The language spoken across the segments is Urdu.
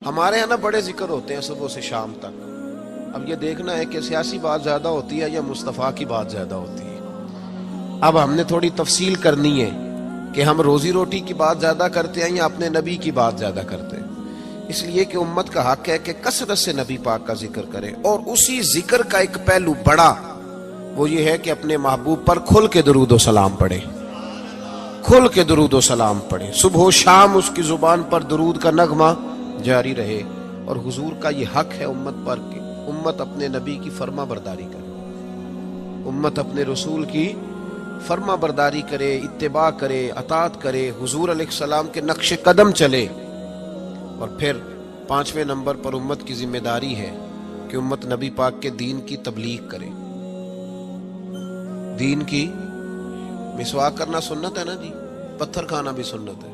ہمارے یہاں نا بڑے ذکر ہوتے ہیں صبح سے شام تک. اب یہ دیکھنا ہے کہ سیاسی بات زیادہ ہوتی ہے یا مصطفیٰ کی بات زیادہ ہوتی ہے. اب ہم نے تھوڑی تفصیل کرنی ہے کہ ہم روزی روٹی کی بات زیادہ کرتے ہیں یا اپنے نبی کی بات زیادہ کرتے ہیں. اس لیے کہ امت کا حق ہے کہ کثرت سے نبی پاک کا ذکر کرے، اور اسی ذکر کا ایک پہلو بڑا وہ یہ ہے کہ اپنے محبوب پر کھل کے درود و سلام پڑھے، کھل کے درود و سلام پڑھے. صبح و شام اس کی زبان پر درود کا نغمہ جاری رہے. اور حضور کا یہ حق ہے امت پر کہ امت اپنے نبی کی فرما برداری کرے، امت اپنے رسول کی فرما برداری کرے، اتباع کرے، اطاعت کرے، حضور علیہ السلام کے نقش قدم چلے. اور پھر 5ویں نمبر پر امت کی ذمہ داری ہے کہ امت نبی پاک کے دین کی تبلیغ کرے. دین کی مسواک کرنا سنت ہے نا جی، پتھر کھانا بھی سنت ہے،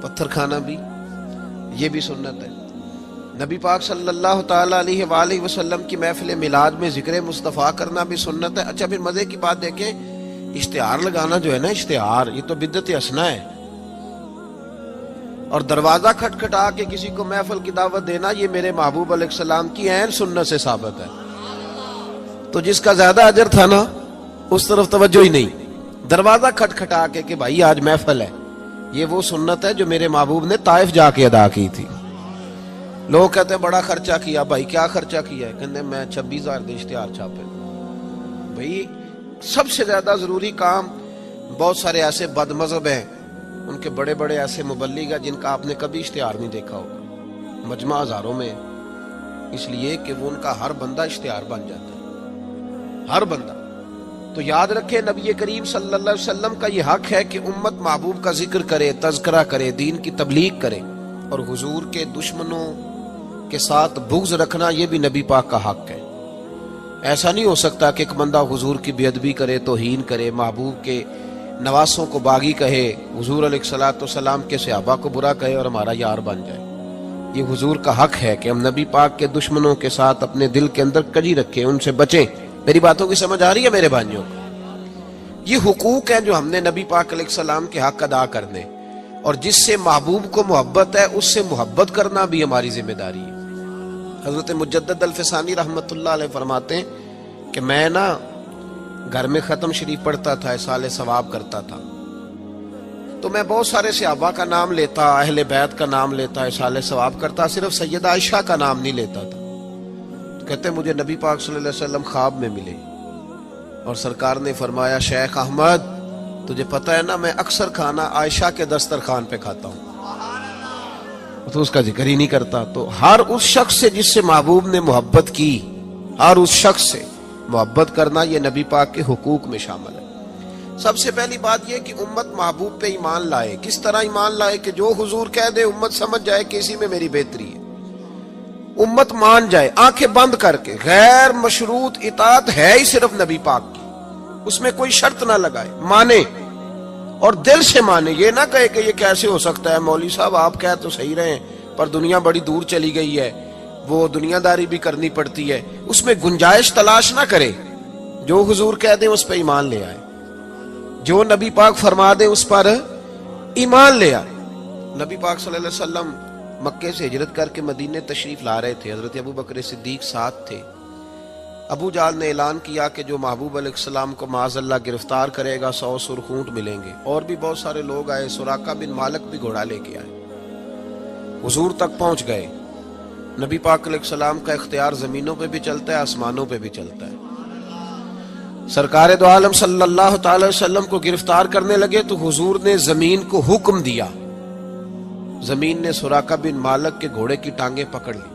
پتھر کھانا بھی یہ بھی سنت ہے. نبی پاک صلی اللہ تعالی علیہ وآلہ وسلم کی محفل میلاد میں ذکر مصطفیٰ کرنا بھی سنت ہے. اچھا پھر مزے کی بات دیکھیں، اشتہار لگانا جو ہے نا، اشتہار یہ تو بدعت حسنہ ہے. اور دروازہ کھٹکھٹا کے کسی کو محفل کی دعوت دینا، یہ میرے محبوب علیہ السلام کی عین سنت سے ثابت ہے. تو جس کا زیادہ اجر تھا نا اس طرف توجہ ہی نہیں. دروازہ کھٹکھٹا کے کہ بھائی آج محفل ہے، یہ وہ سنت ہے جو میرے محبوب نے طائف جا کے ادا کی تھی. لوگ کہتے ہیں بڑا خرچہ کیا. بھائی کیا خرچہ کیا ہے؟ کہتے ہیں میں 26,000 دے اشتہار چھاپے. بھائی سب سے زیادہ ضروری کام، بہت سارے ایسے بد مذہب ہیں، ان کے بڑے بڑے ایسے مبلغ ہیں جن کا آپ نے کبھی اشتہار نہیں دیکھا ہوگا، مجمع ہزاروں میں، اس لیے کہ وہ ان کا ہر بندہ اشتہار بن جاتا ہے، ہر بندہ. تو یاد رکھے نبی کریم صلی اللہ علیہ وسلم کا یہ حق ہے کہ امت محبوب کا ذکر کرے، تذکرہ کرے، دین کی تبلیغ کرے. اور حضور کے دشمنوں کے ساتھ بغض رکھنا یہ بھی نبی پاک کا حق ہے. ایسا نہیں ہو سکتا کہ ایک بندہ حضور کی بے ادبی کرے، توہین کرے، محبوب کے نواسوں کو باغی کہے، حضور علیہ الصلوۃ والسلام کے صحابہ کو برا کہے اور ہمارا یار بن جائے. یہ حضور کا حق ہے کہ ہم نبی پاک کے دشمنوں کے ساتھ اپنے دل کے اندر کجی رکھیں، ان سے بچیں. میری باتوں کی سمجھ آ رہی ہے میرے بھائیوں؟ یہ حقوق ہیں جو ہم نے نبی پاک علیہ السلام کے حق ادا کرنے، اور جس سے محبوب کو محبت ہے اس سے محبت کرنا بھی ہماری ذمہ داری ہے. حضرت مجدد الفسانی رحمت اللہ علیہ فرماتے ہیں کہ میں نا گھر میں ختم شریف پڑھتا تھا، اصالہ ثواب کرتا تھا، تو میں بہت سارے صحابہ کا نام لیتا، اہل بیت کا نام لیتا، اصالہ ثواب کرتا، صرف سیدہ عائشہ کا نام نہیں لیتا تھا. تو کہتے ہیں مجھے نبی پاک صلی اللہ علیہ وسلم خواب میں ملے اور سرکار نے فرمایا شیخ احمد تجھے پتہ ہے نا میں اکثر کھانا عائشہ کے دسترخوان پہ کھاتا ہوں، تو اس کا ذکر ہی نہیں کرتا. تو ہر اس شخص سے جس سے محبوب نے محبت کی، ہر اس شخص سے محبت کرنا یہ نبی پاک کے حقوق میں شامل ہے. سب سے پہلی بات یہ کہ امت محبوب پہ ایمان لائے. کس طرح ایمان لائے؟ کہ جو حضور کہہ دے امت سمجھ جائے کہ اسی میں میری بہتری ہے، امت مان جائے آنکھیں بند کر کے. غیر مشروط اطاعت ہے ہی صرف نبی پاک کی، اس میں کوئی شرط نہ لگائے، مانے اور دل سے مانے. یہ نہ کہے کہ یہ کیسے ہو سکتا ہے مولوی صاحب آپ کہہ تو صحیح رہے ہیں پر دنیا بڑی دور چلی گئی ہے، وہ دنیا داری بھی کرنی پڑتی ہے. اس میں گنجائش تلاش نہ کرے. جو حضور کہہ دیں اس پہ ایمان لے آئے، جو نبی پاک فرما دے اس پر ایمان لے آئے. نبی پاک صلی اللہ علیہ وسلم مکے سے ہجرت کر کے مدینے تشریف لا رہے تھے. حضرت ابو بکر صدیق ساتھ تھے. ابو جہل نے اعلان کیا کہ جو محبوب علیہ السلام کو معاذ اللہ گرفتار کرے گا 100 سرخ اونٹ ملیں گے. اور بھی بہت سارے لوگ آئے، سراقہ بن مالک بھی گھوڑا لے کے آئے. حضور تک پہنچ گئے. نبی پاک علیہ السلام کا اختیار زمینوں پہ بھی چلتا ہے، آسمانوں پہ بھی چلتا ہے. سرکار دو عالم صلی اللہ تعالی وسلم کو گرفتار کرنے لگے تو حضور نے زمین کو حکم دیا. زمین نے سراقہ بن مالک کے گھوڑے کی ٹانگیں پکڑ لی.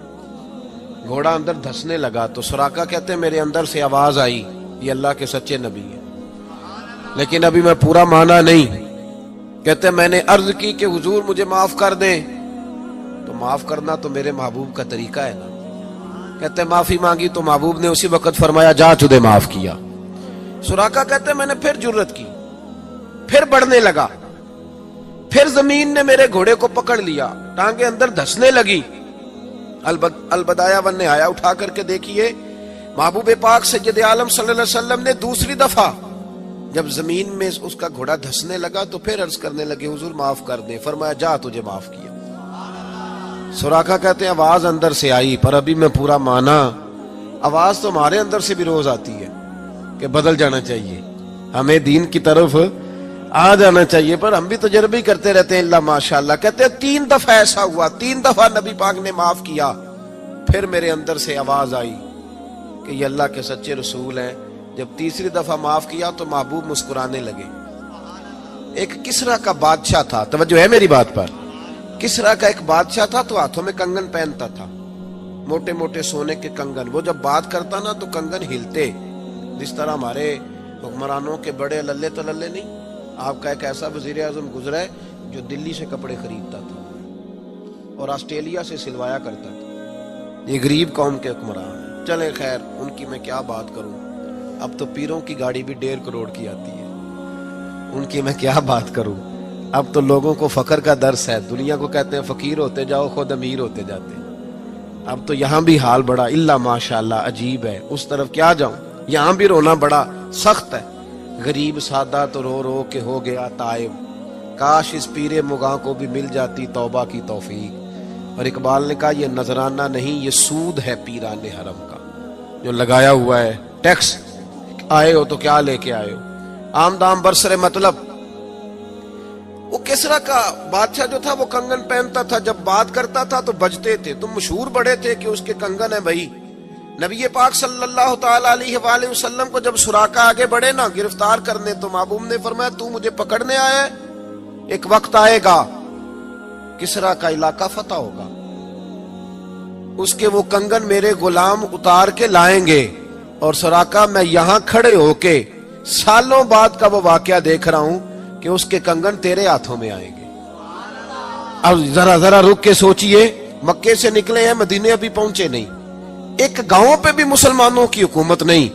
گھوڑا اندر دھسنے لگا تو سراقہ کہتے ہیں میرے اندر سے آواز آئی یہ اللہ کے سچے نبی ہیں، لیکن ابھی میں پورا مانا نہیں. کہتے ہیں میں نے عرض کی کہ حضور مجھے معاف کر دیں، تو معاف کرنا تو میرے محبوب کا طریقہ ہے نا. کہتے ہیں معافی مانگی تو محبوب نے اسی وقت فرمایا جا تجھے معاف کیا. سراقہ کہتے ہیں میں نے پھر جرت کی، پھر بڑھنے لگا، پھر زمین نے میرے گھوڑے کو پکڑ لیا، ٹانگیں اندر دھسنے لگی. البدایہ ون نے آیا اٹھا کر کے دیکھیے محبوب پاک سید عالم صلی اللہ علیہ وسلم نے دوسری دفعہ جب زمین میں اس کا گھوڑا دھسنے لگا تو پھر عرض کرنے لگے حضور معاف کر دیں. فرمایا جا تجھے معاف کیا. سراقہ کہتے ہیں آواز اندر سے آئی پر ابھی میں پورا مانا. آواز تو ہمارے اندر سے بھی روز آتی ہے کہ بدل جانا چاہیے, ہمیں دین کی طرف آ جانا چاہیے, پر ہم بھی تجربے کرتے رہتے ہیں. اللہ ماشاءاللہ. کہتے ہیں 3 دفعہ ایسا ہوا, 3 دفعہ نبی پاک نے معاف کیا, پھر میرے اندر سے آواز آئی کہ یہ اللہ کے سچے رسول ہیں. جب تیسری دفعہ معاف کیا تو محبوب مسکرانے لگے. ایک کسرا کا بادشاہ تھا, توجہ ہے میری بات پر, کسرا کا ایک بادشاہ تھا تو ہاتھوں میں کنگن پہنتا تھا, موٹے موٹے سونے کے کنگن. وہ جب بات کرتا نا تو کنگن ہلتے, جس طرح ہمارے حکمرانوں کے بڑے للے تللے نہیں. آپ کا ایک ایسا وزیر اعظم گزرا ہے جو دلی سے کپڑے خریدتا تھا اور آسٹریلیا سے سلوایا کرتا تھا. یہ غریب قوم کے حکمران ہیں. چلیں خیر, ان کی میں کیا بات کروں. اب تو پیروں کی گاڑی بھی 1.5 کروڑ کی آتی ہے, ان کی میں کیا بات کروں. اب تو لوگوں کو فقر کا درس ہے. دنیا کو کہتے ہیں فقیر ہوتے جاؤ, خود امیر ہوتے جاتے ہیں. اب تو یہاں بھی حال بڑا اللہ ماشاءاللہ عجیب ہے. اس طرف کیا جاؤں, یہاں بھی رونا بڑا سخت ہے. غریب سادہ تو رو رو کے ہو گیا تائب, کاش اس پیر مغاں کو بھی مل جاتی توبہ کی توفیق. اور اقبال نے کہا یہ نذرانہ نہیں, یہ سود ہے پیران حرم کا جو لگایا ہوا ہے ٹیکس. آئے ہو تو کیا لے کے آئے ہو, آمدام برسر مطلب. وہ کسرا کا بادشاہ جو تھا وہ کنگن پہنتا تھا, جب بات کرتا تھا تو بجتے تھے. تو مشہور بڑے تھے کہ اس کے کنگن ہیں بھائی. نبی پاک صلی اللہ تعالی علیہ وآلہ وسلم کو جب سراقہ آگے بڑھے نا گرفتار کرنے, تو محبوب نے فرمایا تو مجھے پکڑنے آیا ہے, ایک وقت آئے گا کسرا کا علاقہ فتح ہوگا, اس کے وہ کنگن میرے غلام اتار کے لائیں گے, اور سراقہ میں یہاں کھڑے ہو کے سالوں بعد کا وہ واقعہ دیکھ رہا ہوں کہ اس کے کنگن تیرے ہاتھوں میں آئیں گے. اب ذرا رک کے سوچئے, مکے سے نکلے ہیں, مدینے ابھی پہنچے نہیں, ایک گاؤں پہ بھی مسلمانوں کی حکومت نہیں.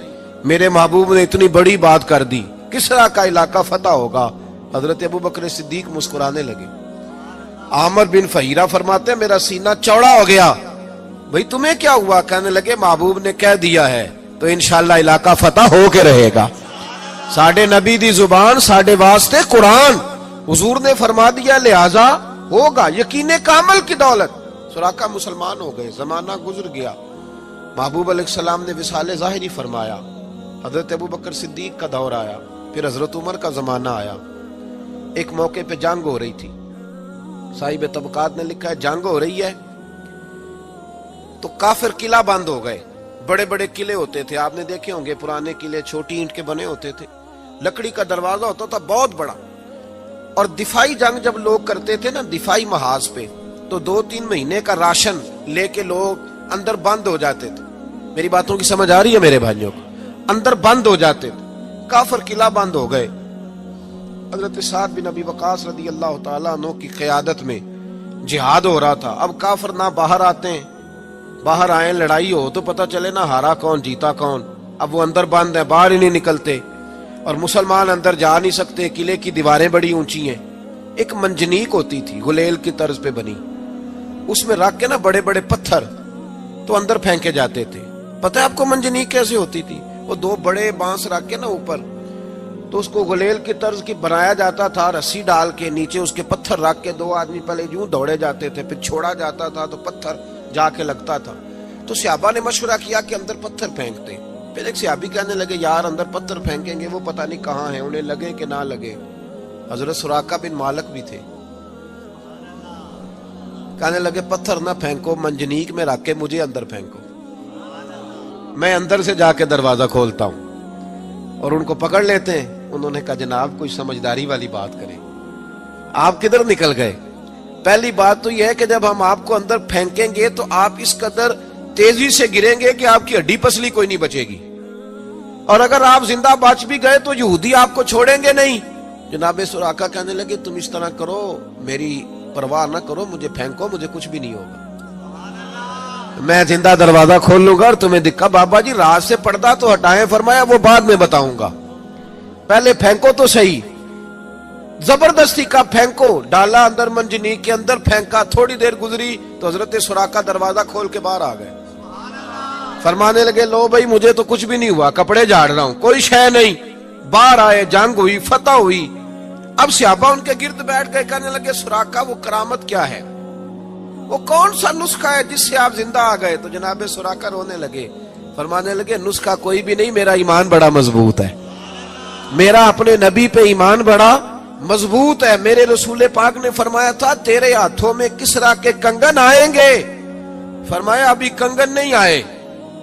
میرے محبوب نے اتنی بڑی بات کر دی, کسرا کا علاقہ فتح ہوگا. حضرت ابو بکر صدیق مسکرانے لگے. عامر بن فہیرہ فرماتے ہیں میرا سینہ چوڑا ہو گیا, بھئی تمہیں کیا ہوا؟ کہنے لگے محبوب نے کہہ دیا ہے تو انشاءاللہ علاقہ فتح ہو کے رہے گا. ساڈے نبی دی زبان, ساڈے واسطے قرآن, حضور نے فرما دیا لہذا ہوگا. یقین کامل کی دولت. سراقہ مسلمان ہو گئے, زمانہ گزر گیا. محبوب علیہ السلام نے وصال ظاہری فرمایا, حضرت ابو بکر صدیق کا دور آیا, پھر حضرت عمر کا زمانہ آیا. ایک موقع پہ جنگ ہو رہی تھی, صاحب طبقات نے لکھا ہے جنگ ہو رہی ہے تو کافر قلعہ بند ہو گئے. بڑے بڑے قلعے ہوتے تھے, آپ نے دیکھے ہوں گے پرانے قلعے, چھوٹی اینٹ کے بنے ہوتے تھے, لکڑی کا دروازہ ہوتا تھا بہت بڑا. اور دفاعی جنگ جب لوگ کرتے تھے نا دفاعی محاذ پہ, تو 2-3 مہینے کا راشن لے کے لوگ اندر بند ہو جاتے تھے. میری باتوں کی سمجھ آ رہی ہے میرے بھائیوں کو؟ اندر بند ہو جاتے تھے. کافر قلعہ بند ہو گئے. حضرت سعد بن ابی وقاص رضی اللہ تعالیٰ عنہ کی قیادت میں جہاد ہو رہا تھا. اب کافر نہ باہر آتے ہیں, باہر آئیں لڑائی ہو تو پتہ چلے نا ہارا کون جیتا کون. اب وہ اندر بند ہیں, باہر ہی نہیں نکلتے, اور مسلمان اندر جا نہیں سکتے. قلعے کی دیواریں بڑی اونچی ہیں. ایک منجنیق ہوتی تھی غلیل کی طرز پہ بنی, اس میں رکھ کے نا بڑے بڑے پتھر تو اندر پھینکے جاتے تھے. پتہ ہے آپ کو منجنیق کیسے ہوتی تھی؟ وہ 2 بڑے بانس رکھ کے نا اوپر, تو اس کو غلیل کی طرز کی بنایا جاتا تھا, رسی ڈال کے نیچے اس کے پتھر رکھ کے 2 آدمی پہلے یوں دوڑے جاتے تھے, پھر چھوڑا جاتا تھا تو پتھر جا کے لگتا تھا. تو صحابہ نے مشورہ کیا کہ اندر پتھر پھینکتے. پھر ایک صحابی کہنے لگے یار اندر پتھر پھینکیں گے وہ پتہ نہیں کہاں ہیں, انہیں لگے کہ نہ لگے. حضرت سراقہ بن مالک بھی تھے, کہنے لگے پتھر نہ پھینکو, منجنیق میں رکھ کے مجھے اندر پھینکو, میں اندر سے جا کے دروازہ کھولتا ہوں. اور ان کو پکڑ لیتے ہیں. انہوں نے کہا جناب کوئی سمجھداری والی بات کریں. آپ کدھر نکل گئے؟ پہلی بات تو یہ ہے کہ جب ہم آپ کو اندر پھینکیں گے تو آپ اس قدر تیزی سے گریں گے کہ آپ کی ہڈی پسلی کوئی نہیں بچے گی, اور اگر آپ زندہ بچ بھی گئے تو یہودی آپ کو چھوڑیں گے نہیں. جناب سراقہ کہنے لگے تم اس طرح کرو, میری پرواہ نہ کرو, مجھے پھینکو, مجھے کچھ بھی نہیں ہوگا, میں زندہ دروازہ کھول لوں گا. اور تمہیں دکھا بابا جی رات سے پردہ تو ہٹائیں, فرمایا وہ بعد میں بتاؤں گا, پہلے پھینکو تو صحیح. زبردستی کا پھینکو, ڈالا اندر منجنیق کے اندر, پھینکا. تھوڑی دیر گزری تو حضرت سراقہ دروازہ کھول کے باہر آ گئے. فرمانے لگے لو بھائی مجھے تو کچھ بھی نہیں ہوا, کپڑے جھاڑ رہا ہوں, کوئی شے نہیں. باہر آئے, جنگ ہوئی, فتح ہوئی. اب صحابہ ان کے گرد بیٹھ گئے, کہنے لگے سراقہ وہ کرامت کیا ہے؟ وہ کون سا نسخہ ہے جس سے آپ زندہ آ گئے؟ تو جناب سراقہ رونے لگے، فرمانے لگے نسخہ کوئی بھی نہیں، میرا ایمان بڑا مضبوط ہے، میرا اپنے نبی پہ ایمان بڑا مضبوط ہے۔ میرے رسول پاک نے فرمایا تھا تیرے ہاتھوں میں کسرا کے کنگن آئیں گے، فرمایا ابھی کنگن نہیں آئے،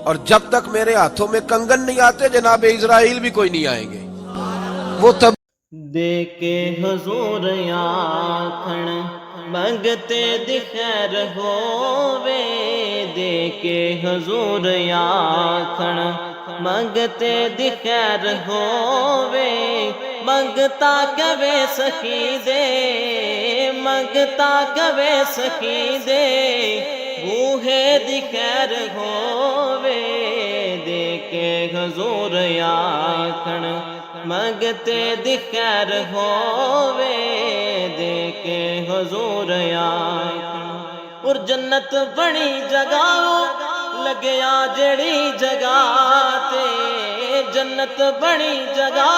اور جب تک میرے ہاتھوں میں کنگن نہیں آتے جناب اسرائیل بھی کوئی نہیں آئیں گے۔ وہ تب دے کے حضور آکھن منگتے دی خیر ہووے، دے کے حضور آکھن منگتے دی خیر ہووے، منگتا کبے سخی دے، منگتا کبے سخی دے، بوہے دی خیر ہووے، دے کے حضور آکھن منگتے دی خیر ہووے، دے کے حضور آکھن۔ اور جنت بڑی جگہ لگیا جڑی جگہ تے، جنت بڑی جگہ